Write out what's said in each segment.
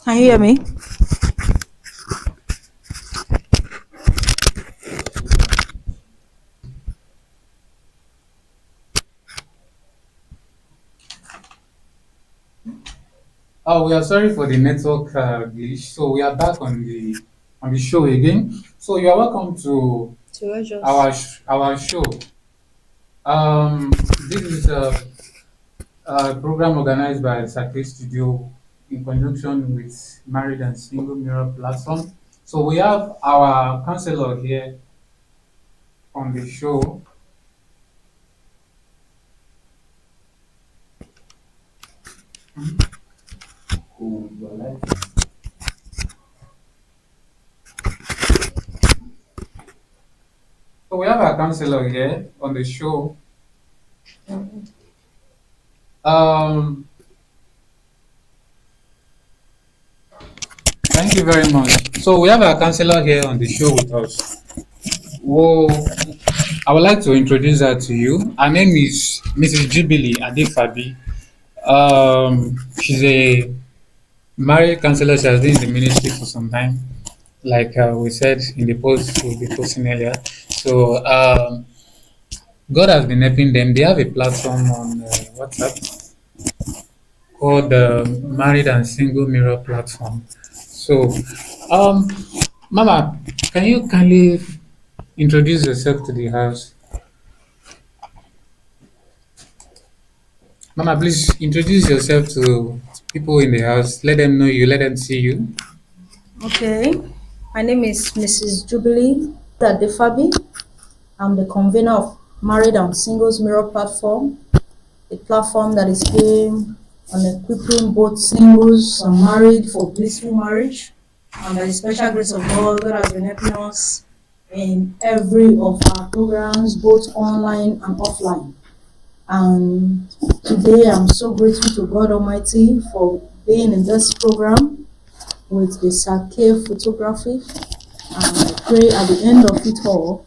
Can you hear me? Oh, we are sorry for the network glitch. So we are back on the show again. So you are welcome to So I just our show. This is a program organized by Sake Studio in conjunction with Married and Single Mirror Platform. So we have our counselor here on the show. Who you are like. So we have our counselor here on the show. Um, Thank you very much. So we have our counselor here on the show with us. Whoa, I would like to introduce her to you. Her name is Mrs. Jubilee Adefabi. She's a married counselor. She has been in the ministry for some time, like we said in the post we'll be posting earlier. So God has been helping them. They have a platform on WhatsApp called Married and Single Mirror Platform. So, um, Mama, can you kindly introduce yourself to the house? Mama, please introduce yourself to people in the house. Let them know you. Let them see you. okay. My name is Mrs. Jubilee Adefabi. I'm the convener of Married and Singles Mirror Platform, a platform that is aimed on equipping both singles and married for blissful marriage. And by the special grace of God, God has been helping us in every of our programs, both online and offline. And today I'm so grateful to God Almighty for being in this program with the Sake photography. And I pray at the end of it all,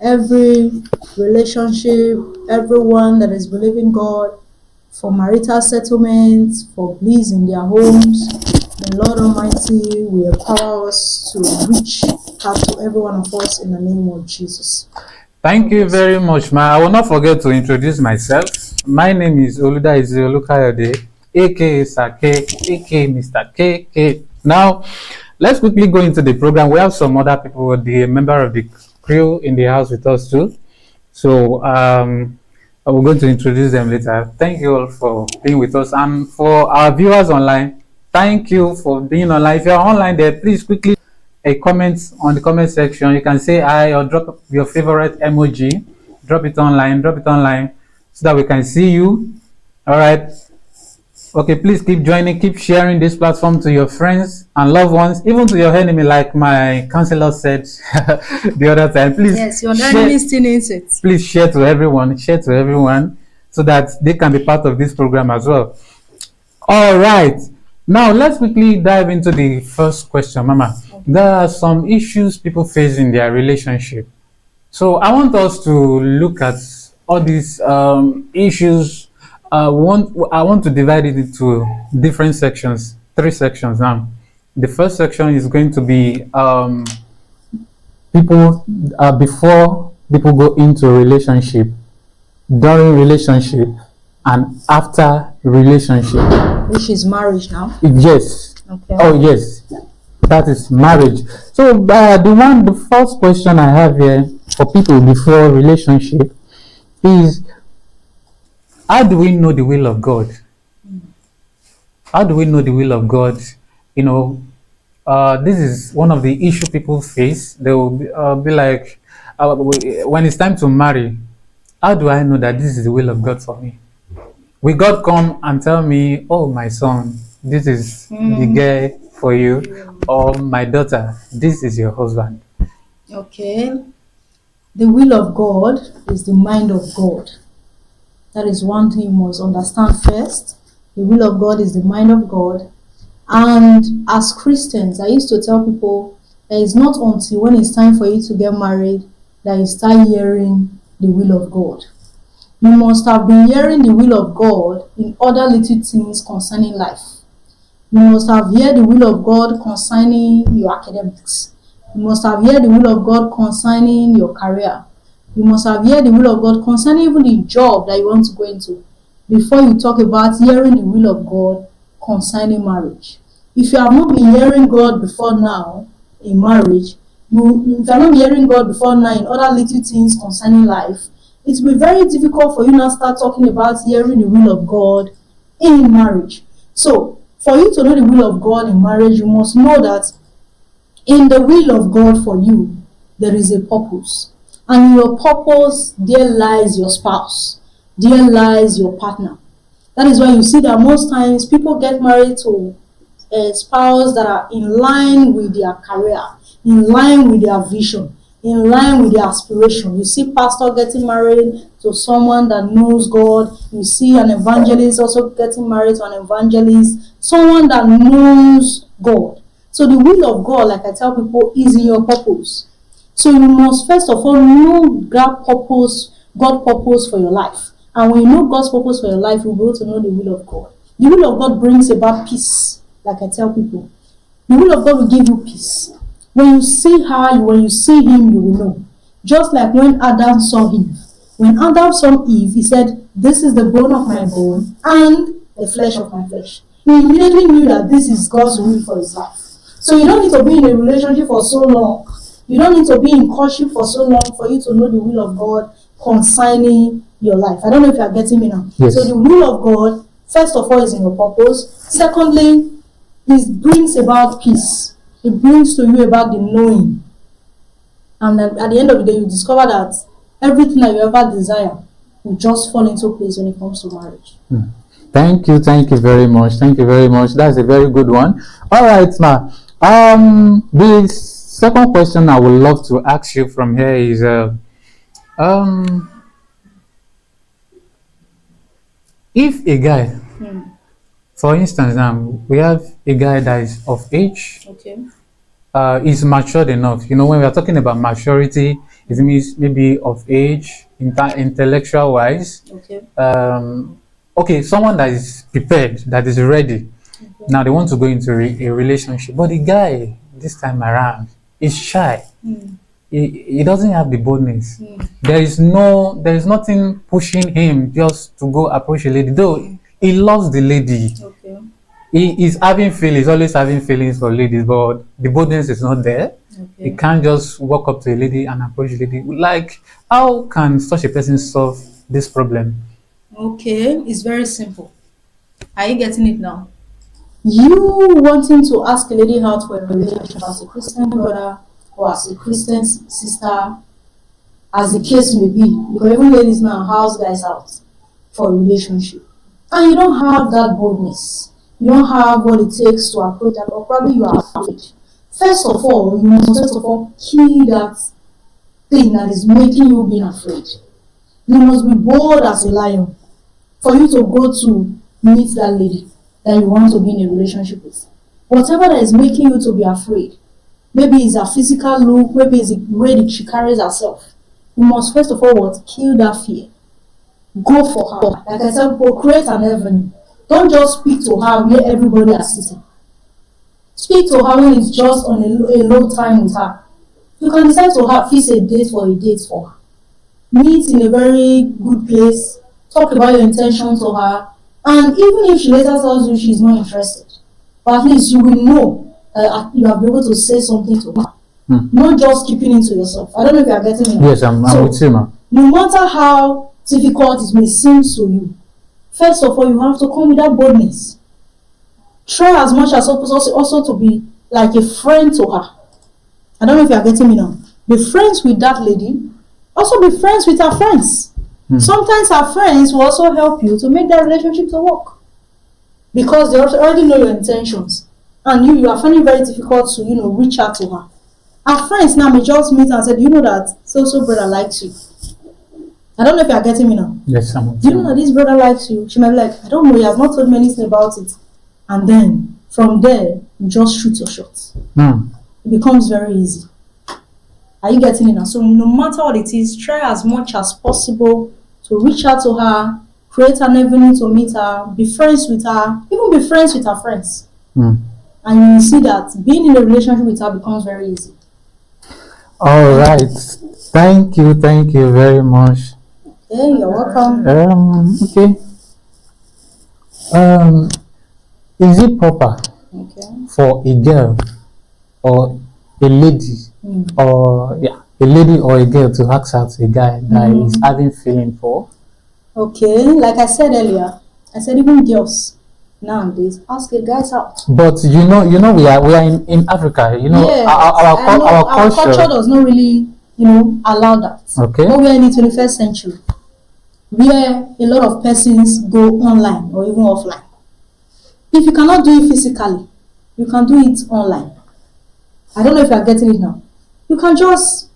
every relationship, everyone that is believing God for marital settlements, for bliss in their homes, the Lord Almighty will empower us to reach out to every one of us in the name of Jesus. Thank you very much, ma. I will not forget to introduce myself. My name is Oluda Iziolukayode, aka Sake, aka Mr. KK. Now, let's quickly go into the program. We have some other people, the member of the crew in the house with us too. So, I will going to introduce them later. Thank you all for being with us, and for our viewers online, thank you for being online. If you're online there, please quickly a comment on the comment section. You can say hi or drop your favorite emoji. Drop it online, so that we can see you. All right. Okay, please keep joining, keep sharing this platform to your friends and loved ones, even to your enemy, like my counselor said the other time. Please, Yes, your enemy still needs it. please share to everyone, so that they can be part of this program as well. All right. Now let's quickly dive into the first question, Mama. There are some issues people face in their relationship. So I want us to look at all these issues. I want to divide it into different sections, three sections now. The first section is going to be people before people go into a relationship, during relationship, and after relationship. Which is marriage now. Yes. Okay. Oh yes, that is marriage. So the first question I have here for people before relationship is, how do we know the will of God? How do we know the will of God? You know, this is one of the issue people face. They will be like, when it's time to marry, how do I know that this is the will of God for me? Will God come and tell me, oh, my son, this is the guy for you, or my daughter, this is your husband? Okay. The will of God is the mind of God. That is one thing you must understand first. The will of God is the mind of God. And as Christians, I used to tell people that it's not until when it's time for you to get married that you start hearing the will of God. You must have been hearing the will of God in other little things concerning life. You must have heard the will of God concerning your academics. You must have heard the will of God concerning your career. You must have heard the will of God concerning even the job that you want to go into before you talk about hearing the will of God concerning marriage. If you have not been hearing God before now in marriage, if you are not hearing God before now in other little things concerning life, it will be very difficult for you now start talking about hearing the will of God in marriage. So, for you to know the will of God in marriage, you must know that in the will of God for you, there is a purpose. And in your purpose, there lies your spouse. There lies your partner. That is why you see that most times people get married to a spouse that are in line with their career, in line with their vision, in line with their aspiration. You see pastor getting married to someone that knows God. You see an evangelist also getting married to an evangelist, someone that knows God. So the will of God, like I tell people, is in your purpose. So you must first of all know God's purpose for your life. And when you know God's purpose for your life, you'll be able to know the will of God. The will of God brings about peace, like I tell people. The will of God will give you peace. When you see her, when you see him, you will know. Just like when Adam saw Eve. When Adam saw Eve, he said, "This is the bone of my bone and the flesh of my flesh." He immediately knew that this is God's will for his life. So you don't need to be in a relationship for so long. You don't need to be in courtship for so long for you to know the will of God concerning your life. I don't know if you are getting me now. Yes. So the will of God, first of all, is in your purpose. Secondly, it brings about peace. It brings to you about the knowing. And then at the end of the day, you discover that everything that you ever desire will just fall into place when it comes to marriage. Thank you very much. Thank you very much. That's a very good one. All right, ma. The second question I would love to ask you from here is, if a guy, for instance, now we have a guy that is of age, Okay. is matured enough. You know, when we are talking about maturity, it means maybe of age, intellectual wise. Okay. Okay, someone that is prepared, that is ready. Now they want to go into a relationship, but the guy this time around is shy. He doesn't have the boldness. There is nothing pushing him just to go approach a lady. Though he loves the lady, Okay. he is having feelings, always having feelings for ladies, but the boldness is not there. He can't just walk up to a lady and approach a lady. Like, how can such a person solve this problem? Okay, it's very simple. Are you getting it now? You wanting to ask a lady out for a relationship as a Christian brother or as a Christian sister, as the case may be, because even ladies now house guys out for a relationship, and you don't have that boldness, you don't have what it takes to approach that, or probably you are afraid. First of all, you must first of all kill that thing that is making you being afraid. You must be bold as a lion for you to go to meet that lady that you want to be in a relationship with. Whatever that is making you to be afraid, maybe it's her physical look, maybe it's the way that she carries herself, you must first of all kill that fear. Go for her. Like I said, create an avenue. Don't just speak to her where everybody is sitting. Speak to her when it's just on a low time with her. You can decide to fix a date for her. Meet in a very good place, talk about your intentions to her, and even if she later tells you she's not interested, but at least you will know that you have been able to say something to her, not just keeping it to yourself. I don't know if you are getting me. Yes, I'm with you, ma. No matter how difficult it may seem to you, first of all, you have to come with that boldness. Try as much as possible also to be like a friend to her. I don't know if you are getting me now. Be friends with that lady. Also be friends with her friends. Sometimes her friends will also help you to make that relationship to work, because they already know your intentions, and you are finding it very difficult to reach out to her. Her friends now may just meet and say, "Do you know that so brother likes you?" I don't know if you are getting me now. Yes, I'm. Do you know that this brother likes you? She might be like, "I don't know, he has not told me anything about it," and then from there you just shoot your shot. It becomes very easy. Are you getting it now? So no matter what it is, try as much as possible to reach out to her, create an avenue to meet her, be friends with her, even be friends with her friends. And you will see that being in a relationship with her becomes very easy. All right. Thank you very much. Okay, you're welcome. Okay. Is it proper for a girl or a lady or a lady or a girl to ask out a guy that is having feeling for? Okay, like I said earlier, I said even girls nowadays ask a guys out. But you know, we are in Africa. You know, Yes, our culture does not really, allow that. Okay. But we are in the 21st century, where a lot of persons go online or even offline. If you cannot do it physically, you can do it online. I don't know if you are getting it now. You can just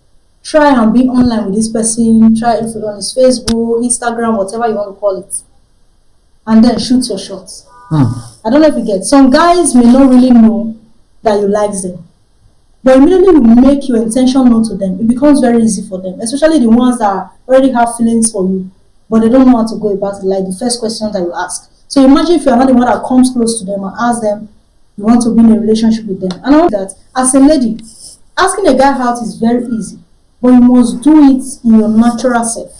try and be online with this person, try it on his Facebook, Instagram, whatever you want to call it, and then shoot your shots. I don't know if you get. Some guys may not really know that you like them, but immediately you make your intention known to them. It becomes very easy for them, especially the ones that already have feelings for you, but they don't know how to go about it, like the first question that you ask. So imagine if you are not the one that comes close to them and ask them you want to be in a relationship with them. And I know that as a lady, asking a guy out is very easy, but you must do it in your natural self.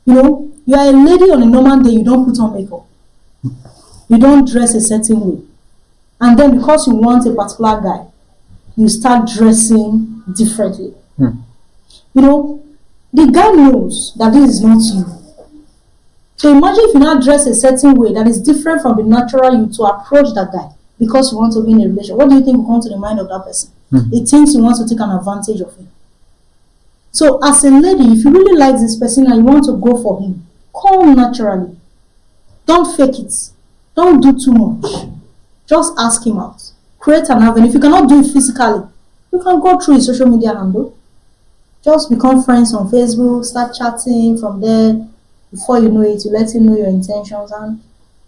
You are a lady on a normal day, you don't put on makeup. You don't dress a certain way. And then because you want a particular guy, you start dressing differently. The guy knows that this is not you. So imagine if you now dress a certain way that is different from the natural you to approach that guy because you want to be in a relationship. What do you think will come to the mind of that person? He thinks you want to take an advantage of him. So as a lady, if you really like this person and you want to go for him, come naturally. Don't fake it. Don't do too much. Just ask him out. Create an avenue. If you cannot do it physically, you can go through his social media handle. Just become friends on Facebook, start chatting from there. Before you know it, you let him know your intentions, and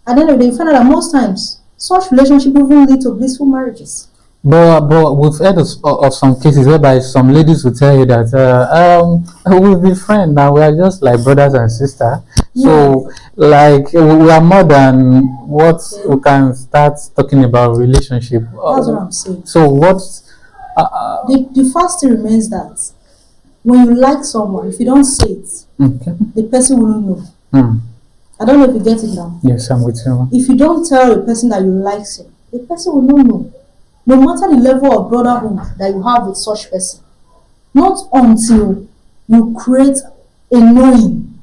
at the end of the day, you find out that most times such relationships even lead to blissful marriages. But we've heard of some cases whereby some ladies will tell you that we'll be friends now. We are just like brothers and sisters. So like we are more than what we can start talking about relationship. That's what I'm saying. So what? The first thing remains that when you like someone, if you don't say it, the person will not know. I don't know if you get it now. Yes, I'm with you. If you don't tell a person that you like him, the person will not know. No matter the level of brotherhood that you have with such person, not until you create a knowing.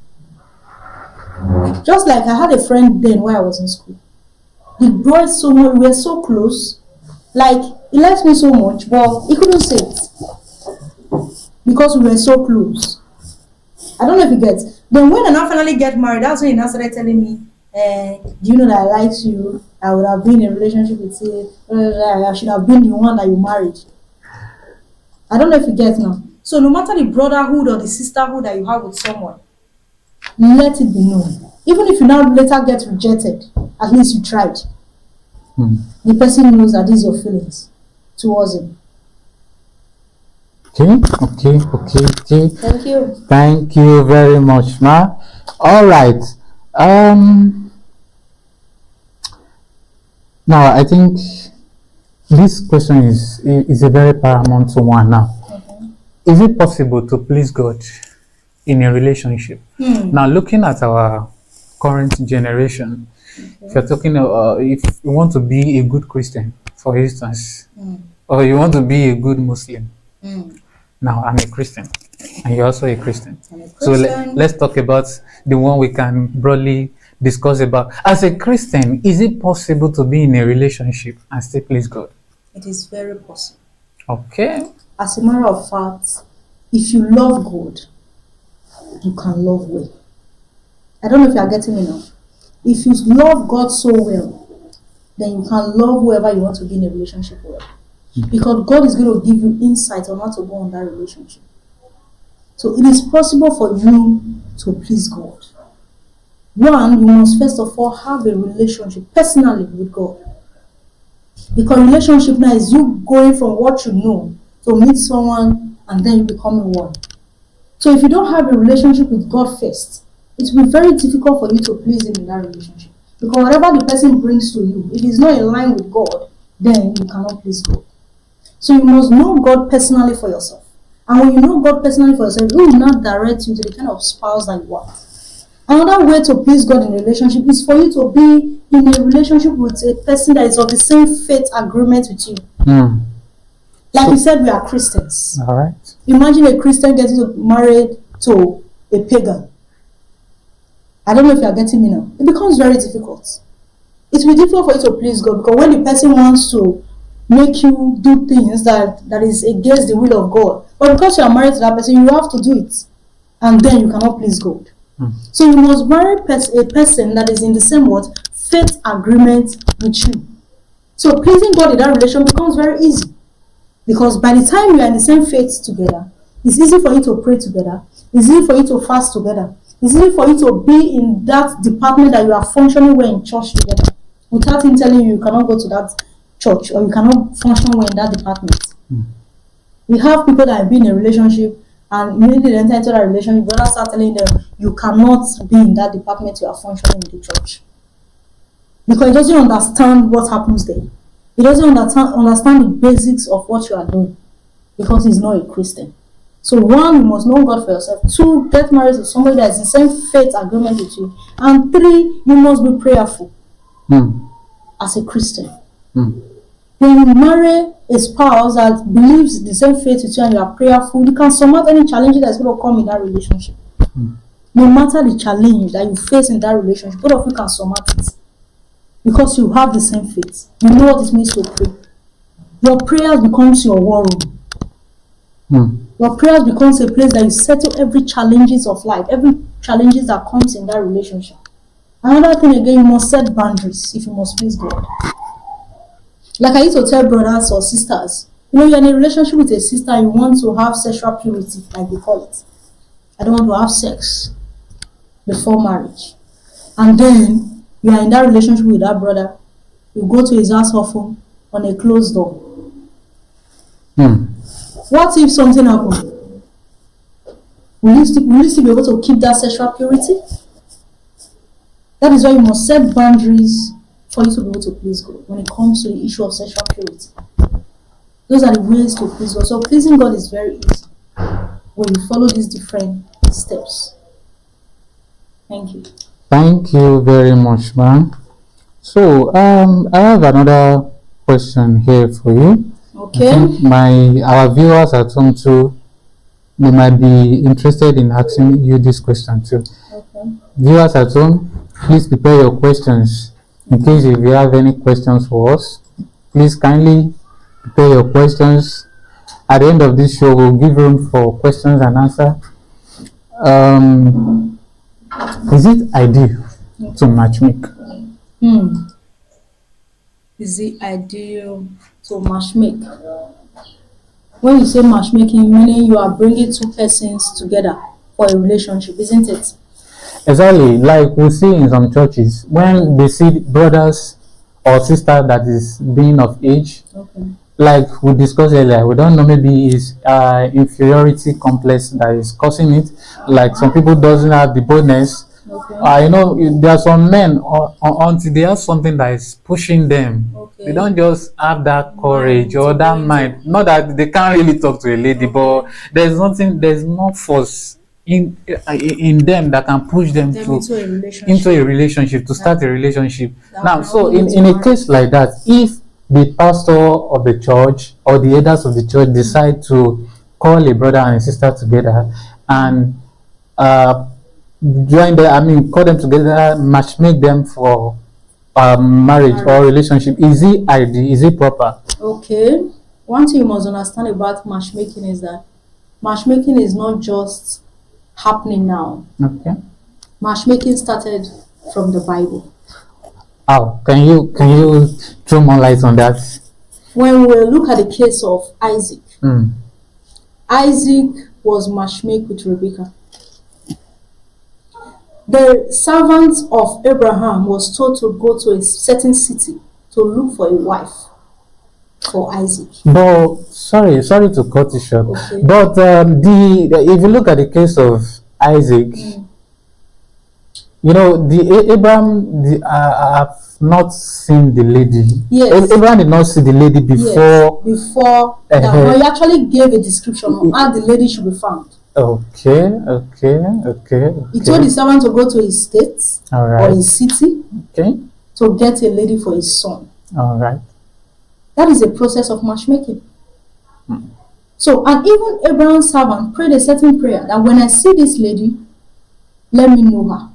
Just like I had a friend then while I was in school. The boys so much, we were so close. Like he liked me so much, but he couldn't say it because we were so close. I don't know if you get. Then when I now finally get married, that's when he now started telling me, do you know that I like you? I would have been in a relationship with you. I should have been the one that you married. I don't know if you get now. So no matter the brotherhood or the sisterhood that you have with someone, let it be known. Even if you now later get rejected, at least you tried. The person knows that these are your feelings towards him. Okay. Thank you. Thank you very much, ma. All right. Now I think this question is a very paramount one now. Is it possible to please God in a relationship? Now, looking at our current generation, if you're talking, if you want to be a good Christian, for instance, or you want to be a good Muslim. Now, I'm a Christian, and you're also a Christian. So let's talk about the one we can broadly discuss about. As a Christian, is it possible to be in a relationship and still please God? It is very possible. Okay. As a matter of fact, if you love God, you can love well. I don't know if you are getting me now. If you love God so well, then you can love whoever you want to be in a relationship with. Because God is going to give you insight on how to go on that relationship. So it is possible for you to please God. One, you must first of all have a relationship personally with God. Because relationship now is you going from what you know to meet someone and then you becoming one. So if you don't have a relationship with God first, it will be very difficult for you to please Him in that relationship. Because whatever the person brings to you, if it's not in line with God, then you cannot please God. So you must know God personally for yourself. And when you know God personally for yourself, He will not direct you to the kind of spouse that you want. Another way to please God in a relationship is for you to be in a relationship with a person that is of the same faith agreement with you. Like we said, we are Christians. All right. Imagine a Christian getting married to a pagan. I don't know if you are getting me now. It becomes very difficult. It will be difficult for you to please God, because when the person wants to make you do things that is against the will of God, but because you are married to that person, you have to do it, and then you cannot please God. So you must marry a person that is in the same faith agreement with you. So pleasing God in that relation becomes very easy, because by the time you are in the same faith together, it's easy for you to pray together. It's easy for you to fast together. It's easy for you to be in that department that you are functioning well in church together, without him telling you cannot go to that church or you cannot function well in that department. We have people that have been in a relationship, and immediately they enter into that relationship, brothers start telling them you cannot be in that department you are functioning in the church, because he doesn't understand what happens there. He doesn't understand the basics of what you are doing, because he's not a Christian. So one, you must know God for yourself. Two, get married to somebody that is in the same faith agreement with you. And three, you must be prayerful as a Christian. When you marry a spouse that believes the same faith with you and you are prayerful, you can surmount any challenges that's going to come in that relationship. No matter the challenge that you face in that relationship, both of you can surmount it, because you have the same faith. You know what it means to pray. Your prayers becomes your war room. Your prayers becomes a place that you settle every challenges of life, every challenges that comes in that relationship. Another thing again, you must set boundaries if you must please God. Like I used to tell brothers or sisters, you're in a relationship with a sister, you want to have sexual purity, like they call it. I don't want to have sex before marriage. And then you are in that relationship with that brother, you go to his house often on a closed door. What if something happened? Will you still be able to keep that sexual purity? That is why you must set boundaries for you to be able to please God when it comes to the issue of sexual purity. Those are the ways to please God. So pleasing God is very easy when you follow these different steps. Thank you. Thank you very much, ma'am. So I have another question here for you. Okay. I think our viewers at home too, they might be interested in asking you this question too. Okay. Viewers at home, please prepare your questions. In case if you have any questions for us, please kindly prepare your questions. At the end of this show, we'll give room for questions and answers. Is it ideal to matchmake? Is it ideal to matchmake? When you say matchmaking, meaning you are bringing two persons together for a relationship, isn't it? Exactly. Like we see in some churches, when they see brothers or sister that is being of age, like we discussed earlier, we don't know, maybe it's inferiority complex that is causing it. Like some people doesn't have the boldness. There are some men until they have something that is pushing them. They don't just have that courage or that mind. Not that they can't really talk to a lady, but there's no force in them that can push them into a relationship, to start a relationship. Now, so in a case like that, if the pastor of the church or the elders of the church decide to call a brother and a sister together and call them together, matchmake them for marriage or relationship, is it ideal? Is it proper? Okay. One thing you must understand about matchmaking is that matchmaking is not just happening now. Okay. Matchmaking started from the Bible. How? Can you throw more light on that? When we look at the case of Isaac, Isaac was matchmade with Rebekah. The servant of Abraham was told to go to a certain city to look for a wife for Isaac. But sorry to cut it short. Okay. But if you look at the case of Isaac, You know, Abraham, I have not seen the lady. Yes. Abraham did not see the lady before. Yes, before that, but he actually gave a description of how the lady should be found. Okay. He told his servant to go to his state All right. or his city to get a lady for his son. All right. That is a process of matchmaking. So, and even Abraham's servant prayed a certain prayer that when I see this lady, let me know her.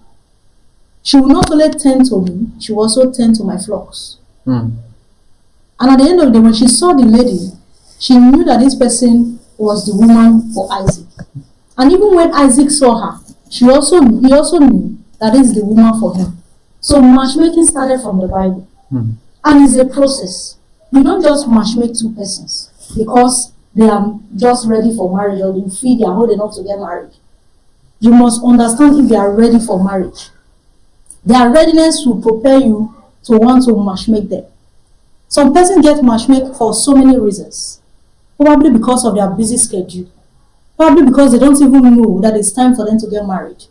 She will not only tend to me, she will also tend to my flocks. And at the end of the day, when she saw the lady, she knew that this person was the woman for Isaac. And even when Isaac saw her, he also knew that this is the woman for him. So matchmaking started from the Bible. And it's a process. You don't just matchmake two persons because they are just ready for marriage or you feel they are old enough to get married. You must understand if they are ready for marriage. Their readiness will prepare you to want to matchmake them. Some persons get matchmake for so many reasons. Probably because of their busy schedule. Probably because they don't even know that it's time for them to get married.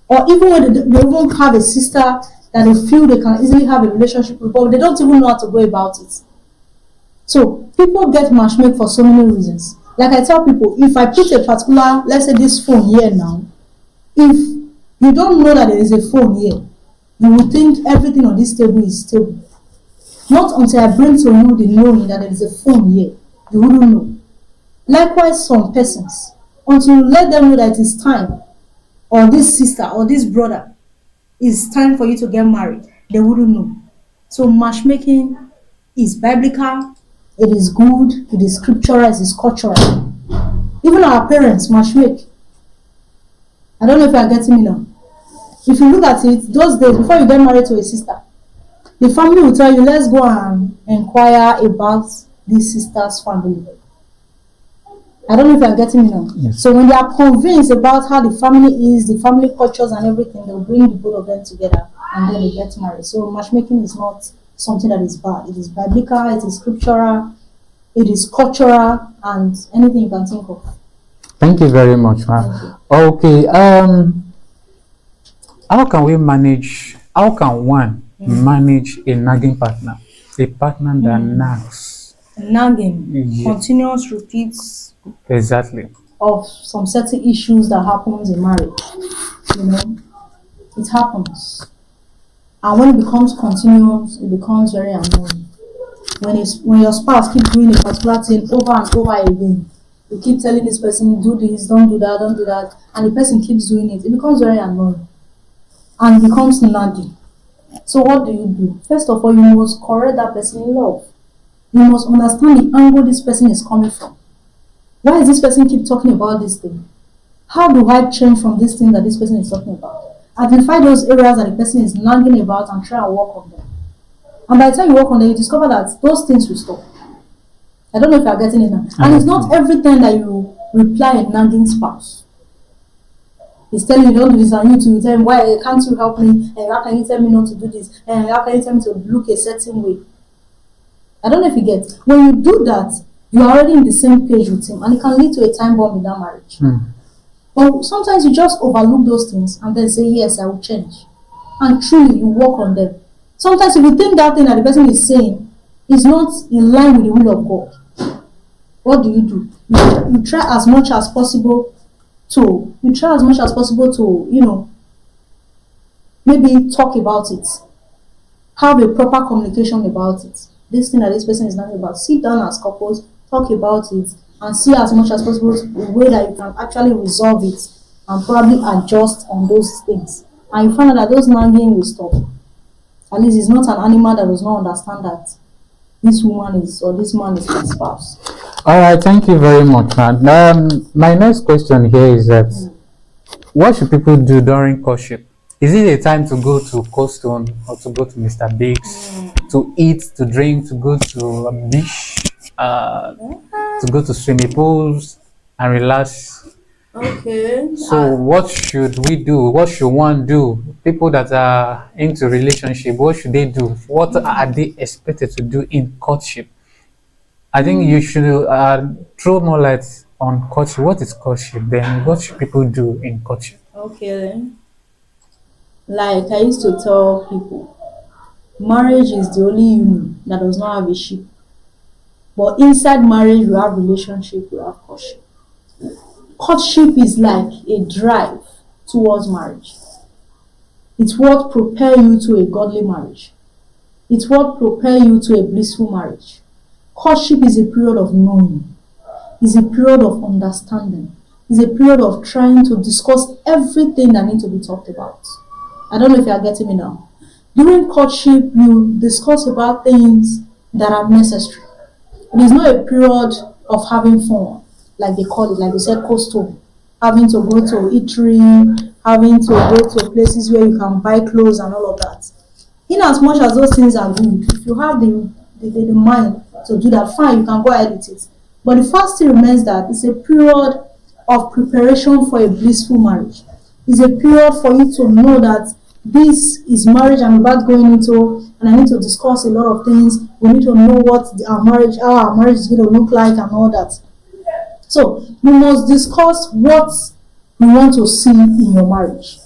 Or even when they even have a sister that they feel they can easily have a relationship with, but they don't even know how to go about it. So people get matchmake for so many reasons. Like I tell people, if I put a particular, let's say this phone here now, if you don't know that there is a phone here, you will think everything on this table is stable. Not until I bring to you the knowing that there is a phone here, you wouldn't know. Likewise, some persons, until you let them know that it is time, or this sister or this brother, it's time for you to get married, they wouldn't know. So matchmaking is biblical, it is good, it is scriptural, it is cultural. Even our parents matchmake. I don't know if you are getting me now. If you look at it, those days before you get married to a sister, the family will tell you, let's go and inquire about this sister's family. I don't know if you are getting me now. Yes. So when they are convinced about how the family is, the family cultures and everything, they'll bring the both of them together and then they get married. So matchmaking is not something that is bad. It is biblical, it is scriptural, it is cultural, and anything you can think of. Thank you very much, ma'am. Okay. How can one manage a nagging partner? A partner that nags. Nagging, Yes. continuous repeats Exactly. of some certain issues that happens in marriage. You know, it happens. And when it becomes continuous, it becomes very annoying. When your spouse keeps doing a particular thing over and over again, you keep telling this person, do this, don't do that, and the person keeps doing it, it becomes very annoying. And it becomes nagging. So what do? First of all, you must correct that person in love. You must understand the angle this person is coming from. Why does this person keep talking about this thing? How do I change from this thing that this person is talking about? Identify those areas that the person is nagging about and try and work on them. And by the time you work on them, you discover that those things will stop. I don't know if you are getting it now. And it's not every time that you reply a nagging spouse. He's telling you don't do this and you to tell him, why can't you help me? And how can you tell me not to do this? And how can you tell me to look a certain way? I don't know if you get. When you do that, you are already in the same page with him and it can lead to a time bomb in that marriage. But sometimes you just overlook those things and then say, yes, I will change. And truly, you work on them. Sometimes if you think that thing that the person is saying is not in line with the will of God, what do? You try as much as possible to, maybe talk about it. Have a proper communication about it. This thing that this person is not about. Sit down as couples, talk about it, and see as much as possible the way that you can actually resolve it and probably adjust on those things. And you find out that those nagging will stop. At least it's not an animal that does not understand that this woman is or this man is my spouse. All right, thank you very much, man. My next question here is that what should people do during courtship? Is it a time to go to Coldstone or to go to Mr. Biggs, to eat, to drink, to go to a beach, to go to swimming pools and relax? Okay. So what should we do? What should one do? People that are into relationship, what should they do? What are they expected to do in courtship? I think you should throw more light on courtship. What is courtship? Then what should people do in courtship? Okay. Like I used to tell people, marriage is the only union that does not have a ship. But inside marriage, we have relationship, we have courtship. Courtship is like a drive towards marriage. It's what prepare you to a godly marriage. It's what prepare you to a blissful marriage. Courtship is a period of knowing. It's a period of understanding. It's a period of trying to discuss everything that needs to be talked about. I don't know if you are getting me now. During courtship, you discuss about things that are necessary. It is not a period of having fun, like they call it, like they said, coastal. Having to go to eatery, having to go to places where you can buy clothes and all of that. In as much as those things are good, if you have the mind to do that, fine, you can go ahead with it. But the fact still remains that it's a period of preparation for a blissful marriage. It's a period for you to know that this is marriage I'm about going into, and I need to discuss a lot of things. We need to know what how our marriage is going to look like and all that. So you must discuss what you want to see in your marriage.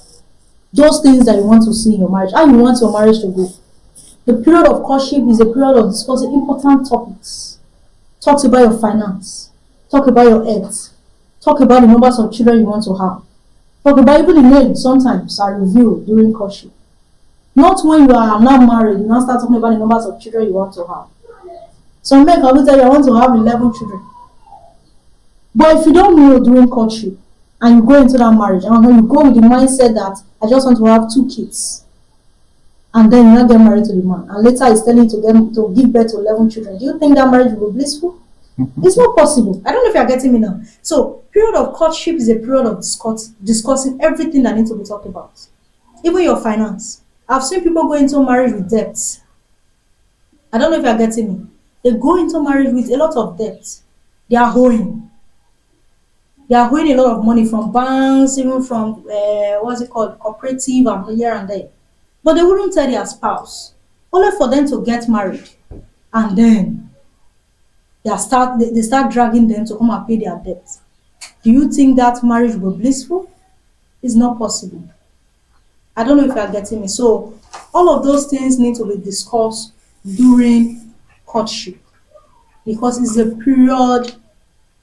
Those things that you want to see in your marriage, how you want your marriage to go. The period of courtship is a period of discussing important topics. Talk about your finance. Talk about your health. Talk about the numbers of children you want to have. Talk about even the names sometimes are revealed during courtship. Not when you are now married, you now start talking about the numbers of children you want to have. Some men can tell you, I want to have 11 children. But if you don't know during courtship, and you go into that marriage, and when you go with the mindset that I just want to have 2 kids, and then you not get married to the man, and later he's telling you to give birth to 11 children, do you think that marriage will be blissful? It's not possible. I don't know if you're getting me now. So, period of courtship is a period of discussing everything that needs to be talked about. Even your finance. I've seen people go into marriage with debts. I don't know if you're getting me. They go into marriage with a lot of debt. They are owing. They are owing a lot of money from banks, even from cooperative and here and there. But they wouldn't tell their spouse, only for them to get married, and then they start dragging them to come and pay their debts. Do you think that marriage will be blissful? It's not possible. I don't know if you are getting me. So all of those things need to be discussed during courtship, because it's a period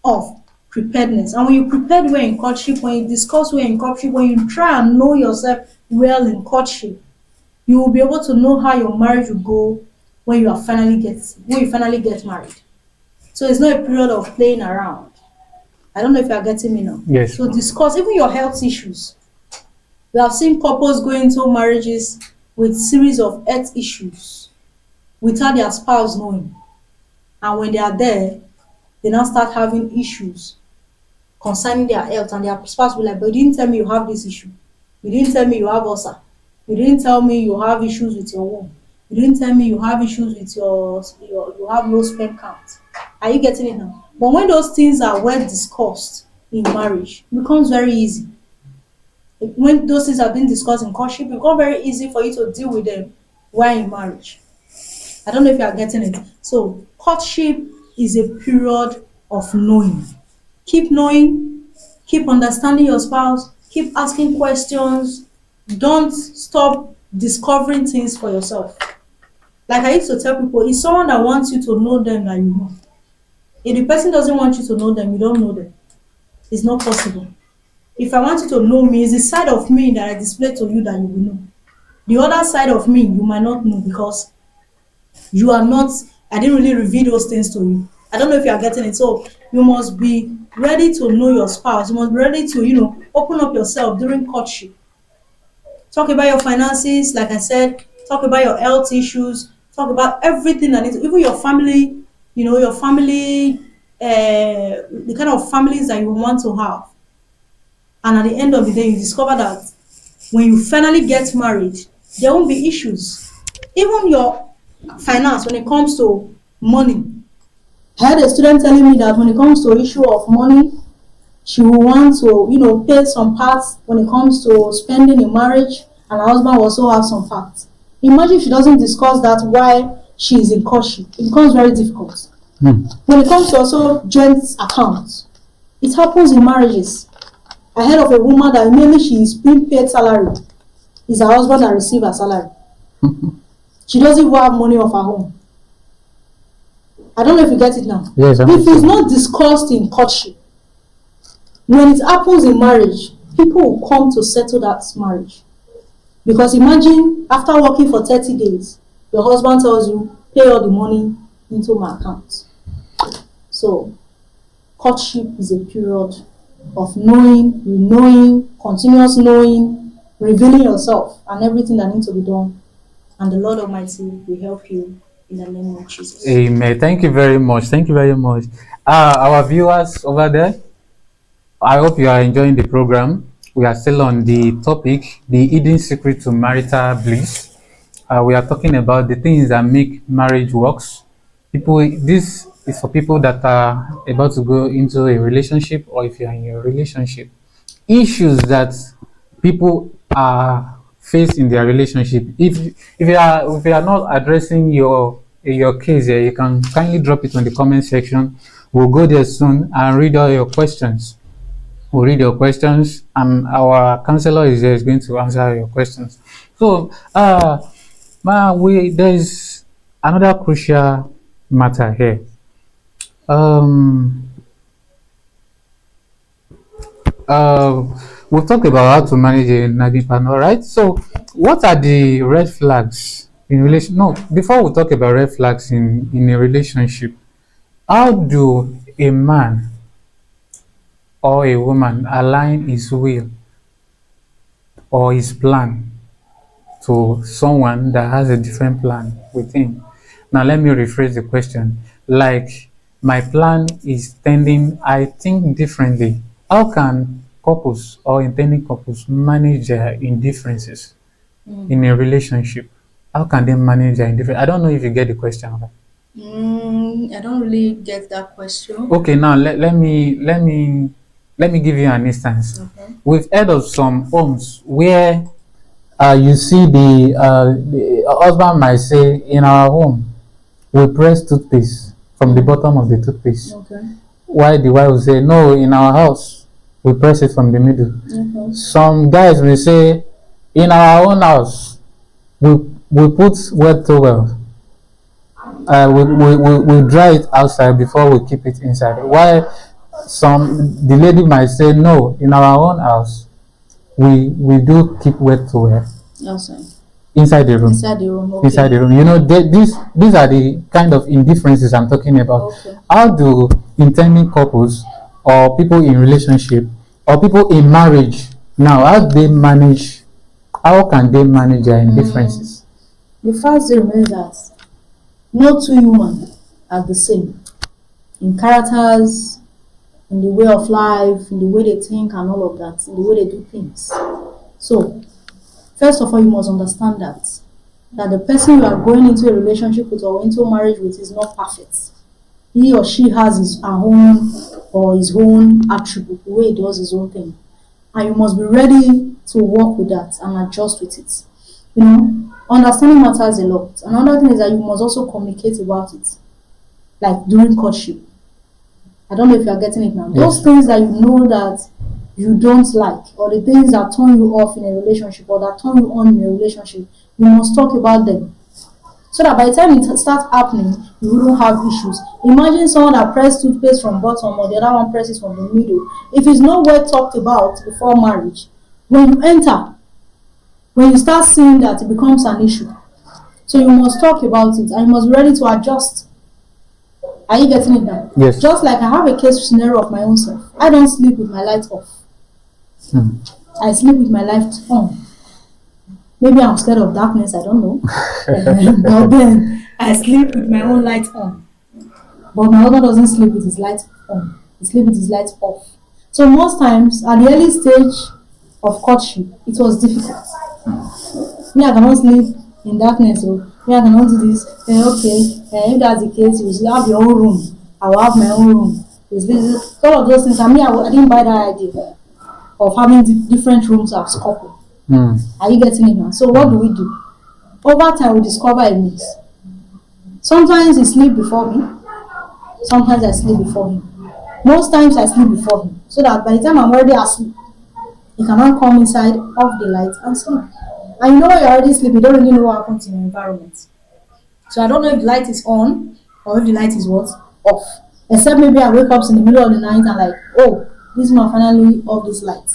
of preparedness. And when you prepare well in courtship, when you discuss well in courtship, when you try and know yourself well in courtship, you will be able to know how your marriage will go when you finally get married. So it's not a period of playing around. I don't know if you are getting me now. Yes. So discuss even your health issues. We have seen couples go into marriages with series of health issues without their spouse knowing. And when they are there, they now start having issues concerning their health, and their spouse will be like, but you didn't tell me you have this issue. You didn't tell me you have ulcer. You didn't tell me you have issues with your womb. You didn't tell me you have issues with you have low sperm count. Are you getting it now? But when those things are well discussed in marriage, it becomes very easy. When those things have been discussed in courtship, it becomes very easy for you to deal with them while in marriage. I don't know if you are getting it. So courtship is a period of knowing. Keep knowing, keep understanding your spouse, keep asking questions. Don't stop discovering things for yourself. Like I used to tell people, it's someone that wants you to know them that you know. If the person doesn't want you to know them, you don't know them. It's not possible. If I want you to know me, it's the side of me that I display to you that you will know. The other side of me, you might not know, because you are not, I didn't really reveal those things to you. I don't know if you are getting it. So you must be ready to know your spouse. You must be ready to, open up yourself during courtship. Talk about your finances, like I said. Talk about your health issues. Talk about everything that needs, even your family, your family, the kind of families that you want to have. And at the end of the day, you discover that when you finally get married, there won't be issues. Even your finance, when it comes to money. I had a student telling me that when it comes to issue of money, she will want to, pay some parts when it comes to spending in marriage, and her husband will also have some parts. Imagine if she doesn't discuss that while she is in courtship. It becomes very difficult. When it comes to also joint accounts, it happens in marriages. I heard of a woman that maybe she is being paid salary, It's her husband that receives her salary. She doesn't even have money of her own. I don't know if you get it now. Yes, if it's not discussed in courtship, when it happens in marriage, people will come to settle that marriage. Because imagine after working for 30 days, your husband tells you, pay all the money into my account. So, courtship is a period of knowing, continuous knowing, revealing yourself and everything that needs to be done. And the Lord Almighty will help you in the name of Jesus. Amen. Thank you very much. Thank you very much. Our viewers over there, I hope you are enjoying the program. We are still on the topic, the hidden secret to marital bliss. We are talking about the things that make marriage works. This is for people that are about to go into a relationship, or if you are in a relationship. Issues that people are faced in their relationship. If you are not addressing your case here, you can kindly drop it on the comment section. We'll go there soon and read all your questions. We'll read your questions, and our counselor is there, is going to answer your questions. So, there's another crucial matter here. We've talked about how to manage a nagging partner, right? So, what are the red flags in relation? No, before we talk about red flags in a relationship, how do a man or a woman align his will or his plan to someone that has a different plan with him? Now, let me rephrase the question. Like, my plan is tending, I think differently. How can couples or intending couples manage their indifferences in a relationship? How can they manage their indifference? I don't know if you get the question. I don't really get that question. Okay, now let me give you an instance. Okay. We've heard of some homes where you see the husband might say, in our home, we press toothpaste from the bottom of the toothpaste. Okay. While the wife will say, no, in our house, we press it from the middle. Okay. Some guys will say, in our own house, we put wet towel. We dry it outside before we keep it inside. While the lady might say, no, in our own house, we do keep wet towel Outside. inside the room. Inside the room. Okay. Inside the room. You know, these are the kind of indifferences I'm talking about. Okay. How do intending couples or people in relationship or people in marriage now, how can they manage their indifferences? The first thing is that no two humans are the same in characters, in the way of life, in the way they think and all of that, in the way they do things. So, first of all, you must understand that the person you are going into a relationship with or into marriage with is not perfect. He or she has his own attribute, the way he does his own thing. And you must be ready to work with that and adjust with it. You know, understanding matters a lot. Another thing is that you must also communicate about it, like during courtship. I don't know if you are getting it now. Yes. Those things that you know that you don't like, or the things that turn you off in a relationship or that turn you on in a relationship, you must talk about them. So that by the time it starts happening, you wouldn't have issues. Imagine someone that presses toothpaste from bottom or the other one presses from the middle. If it's not well talked about before marriage, when you enter, when you start seeing that, it becomes an issue. So you must talk about it and you must be ready to adjust. Are you getting it now? Yes. Just like I have a case scenario of my own self. I don't sleep with my light off. I sleep with my light on. Maybe I'm scared of darkness, I don't know. But then I sleep with my own light on. But my husband doesn't sleep with his light on. He sleeps with his light off. So most times, at the early stage of courtship, it was difficult. Me, I cannot sleep in darkness. So me, I cannot do this. If that's the case, you will have your own room. I will have my own room. All of those things. I mean, I didn't buy that idea of having different rooms as couple. Are you getting it now? So what do we do? Over time, we discover a mix. Sometimes he sleep before me. Sometimes I sleep before him. Most times I sleep before him. So that by the time I'm already asleep, he cannot come inside, off the light and sleep. And you know when you're already sleeping, you don't really know what happens in your environment. So I don't know if the light is on or if the light is what? Off. Except maybe I wake up in the middle of the night and like, oh, this man finally off this light.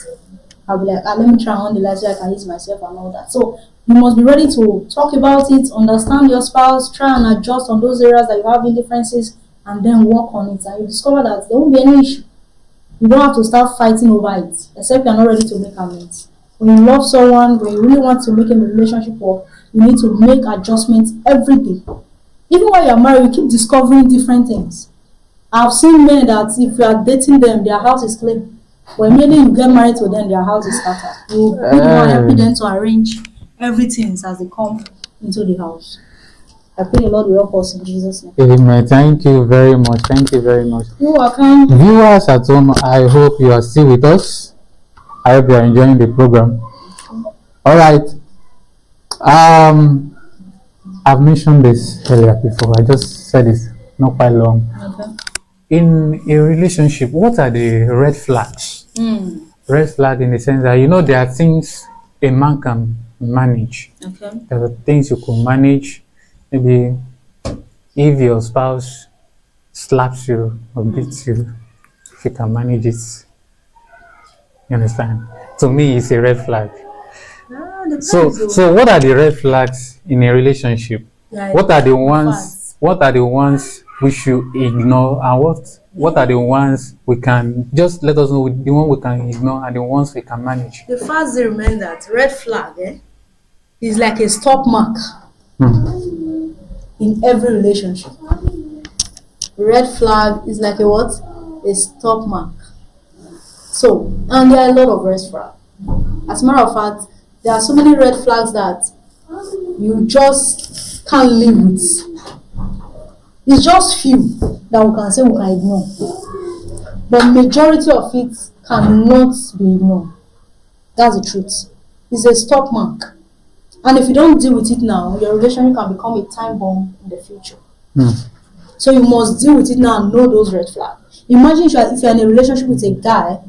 I'll be like, let me try on the light so I can use myself and all that. So you must be ready to talk about it, understand your spouse, try and adjust on those areas that you have indifferences, and then work on it. And you discover that there won't be any issue. You don't have to start fighting over it, except you're not ready to make amends. When you love someone, when you really want to make a relationship work, you need to make adjustments every day. Even when you're married, you keep discovering different things. I've seen men that if you are dating them, their house is clean. But immediately you get married to them, their house is scattered. You be more happy then to arrange everything as they come into the house. I pray the Lord will help us in Jesus' name. Amen. Thank you very much. Thank you very much. You're welcome. Viewers at home, I hope you are still with us. I hope you are enjoying the program. All right. I've mentioned this earlier before. I just said it not quite long. Okay. In a relationship, what are the red flags? Red flag in the sense that there are things a man can manage. Okay. There are things you can manage. Maybe if your spouse slaps you or beats you, if you can manage it. You understand? To me, it's a red flag. So what are the red flags in a relationship? Yeah, What are the ones we should ignore, and what are the ones we can just let us know the one we can ignore and the ones we can manage? The fact they remain that red flag is like a stop mark in every relationship. Red flag is like a what? A stop mark. So, and there are a lot of red flags. As a matter of fact, there are so many red flags that you just can't live with. It's just few that we can say we can ignore. But majority of it cannot be ignored. That's the truth. It's a stop mark. And if you don't deal with it now, your relationship can become a time bomb in the future. So you must deal with it now and know those red flags. Imagine if you're in a relationship with a guy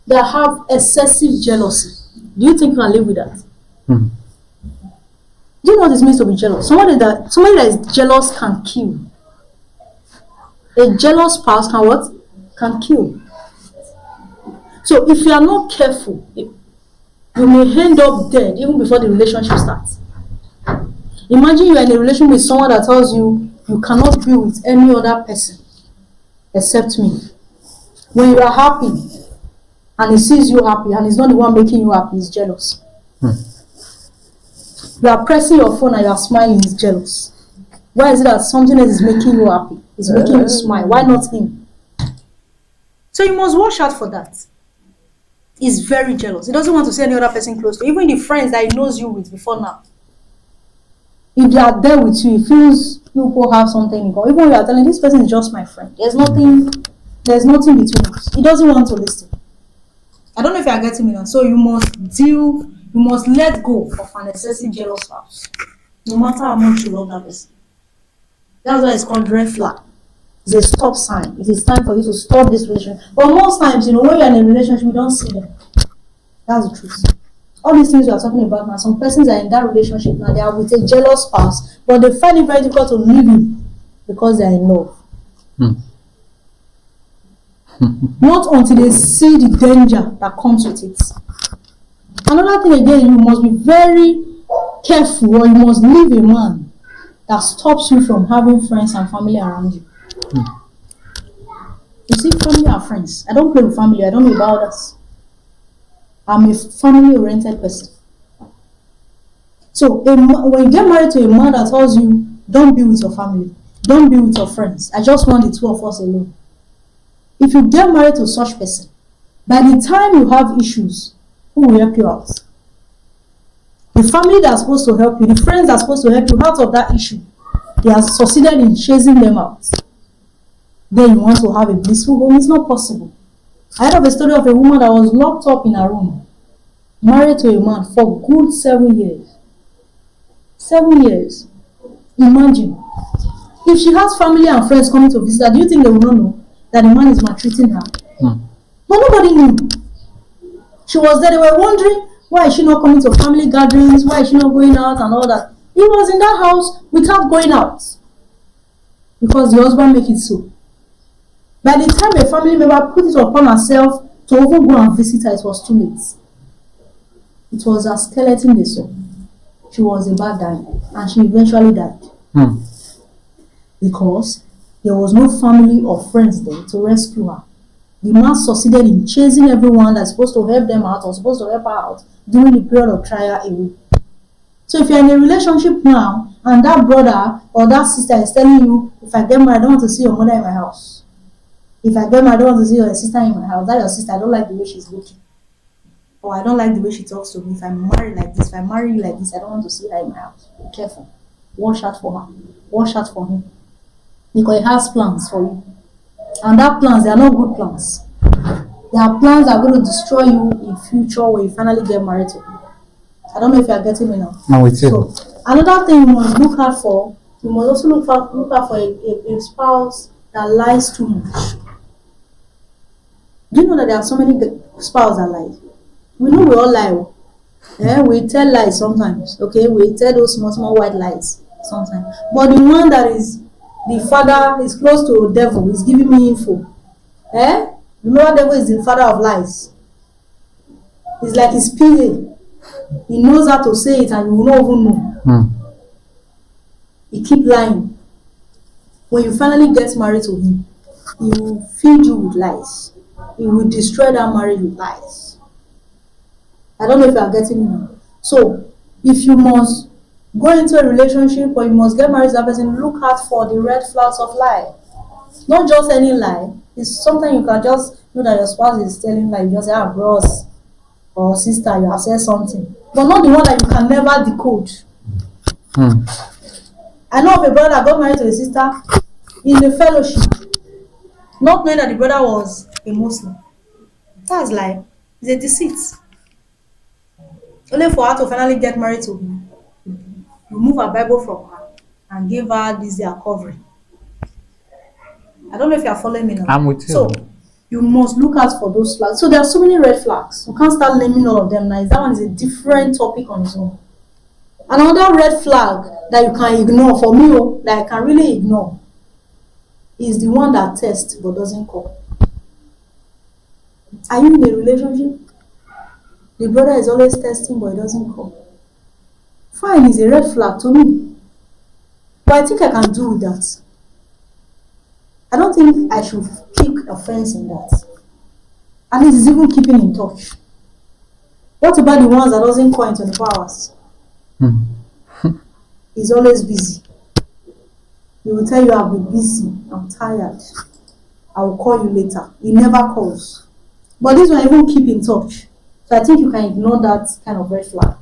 that have excessive jealousy. Do you think you can live with that? Do you know what it means to be jealous? Somebody that is jealous can kill. A jealous spouse can what? Can kill. So if you are not careful, you may end up dead even before the relationship starts. Imagine you are in a relationship with someone that tells you you cannot be with any other person except me. When you are happy and he sees you happy and he's not the one making you happy, he's jealous. You are pressing your phone and you are smiling, he's jealous. Why is it that something else is making you happy? It's making you smile. Why not him? So you must watch out for that. He's very jealous. He doesn't want to see any other person close to you. Even the friends that he knows you with before now. If they are there with you, he feels you both have something in common. Even when you are telling this person is just my friend. There's nothing between us. He doesn't want to listen. I don't know if you are getting me now. So you must let go of an excessive jealous spouse. No matter how much you love that person. That's why it's called red flag. It's a stop sign. It is time for you to stop this relationship. But most times, when you're in a relationship, you don't see them. That's the truth. All these things we are talking about now, some persons are in that relationship now, they are with a jealous spouse, but they find it very difficult to leave him because they are in love. Not until they see the danger that comes with it. Another thing again, you must be very careful, or you must leave a man that stops you from having friends and family around you. You see, family are friends. I don't play with family. I don't know about others. I'm a family-oriented person. So when you get married to a man that tells you, don't be with your family, don't be with your friends, I just want the two of us alone. If you get married to such person, by the time you have issues, who will help you out? The family that's supposed to help you, the friends that's supposed to help you out of that issue, they have succeeded in chasing them out. Then you want to have a blissful home. It's not possible. I heard of a story of a woman that was locked up in her room, married to a man for good 7 years. 7 years. Imagine. If she has family and friends coming to visit her, do you think they will not know that the man is maltreating her? But nobody knew. She was there. They were wondering, Why is she not coming to family gatherings? Why is she not going out and all that? He was in that house without going out because the husband make it so. By the time a family member put it upon herself to even go and visit her, it was too late. It was a skeleton they saw. She was about dying, and she eventually died. Because there was no family or friends there to rescue her. The man succeeded in chasing everyone that's supposed to help them out or supposed to help her out during the period of trial away. So if you're in a relationship now and that brother or that sister is telling you, if I get married, I don't want to see your mother in my house. If I get married, I don't want to see your sister in my house. That your sister, I don't like the way she's looking. Or I don't like the way she talks to me. If I'm married like this, if I marry you like this, I don't want to see her in my house. Be careful. Watch out for her. Watch out for him. Because he has plans for you. And that plans, they are not good plans. There are plans that are going to destroy you in future when you finally get married to him. I don't know if you are getting me now. I'm with you. So, another thing you must look out for, you must also look out for a spouse that lies too much. Do you know that there are so many spouses that lie? We know we all lie. Yeah, we tell lies sometimes. Okay, we tell those small white lies sometimes. But the one that is the father is close to the devil, is giving me info. Remember, devil is the father of lies. It's like his PA. He knows how to say it and you will not even know. He keep lying. When you finally get married to him, he will feed you with lies. He will destroy that marriage with lies. I don't know if you are getting me now. So, if you must go into a relationship or you must get married to that person, look out for the red flags of lie. Not just any lie. It's something you can just know that your spouse is telling lie. You just say, bros or sister, you have said something. But not the one that you can never decode. I know of a brother that got married to a sister in the fellowship, not knowing that the brother was a Muslim. That's lie. It's a deceit. Only for her to finally get married to him, remove her Bible from her and give her this their covering. I don't know if you are following me now. I'm with you. So you must look out for those flags. So there are so many red flags. You can't start naming all of them now. That one is a different topic on its own. Another red flag that you can ignore, for me, that I can really ignore, is the one that tests but doesn't call. Are you in a relationship? The brother is always testing but he doesn't call. Fine, it's a red flag to me. But I think I can do with that. I don't think I should pick offense in that. And it is even keeping in touch. What about the ones that doesn't call in 24 hours? He's always busy. He will tell you, I'll be busy, I'm tired, I will call you later. He never calls. But this one even keep in touch. So I think you can ignore that kind of red flag.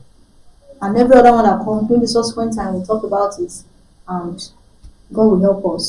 And every other one that comes, maybe subsequent time we'll talk about it and God will help us.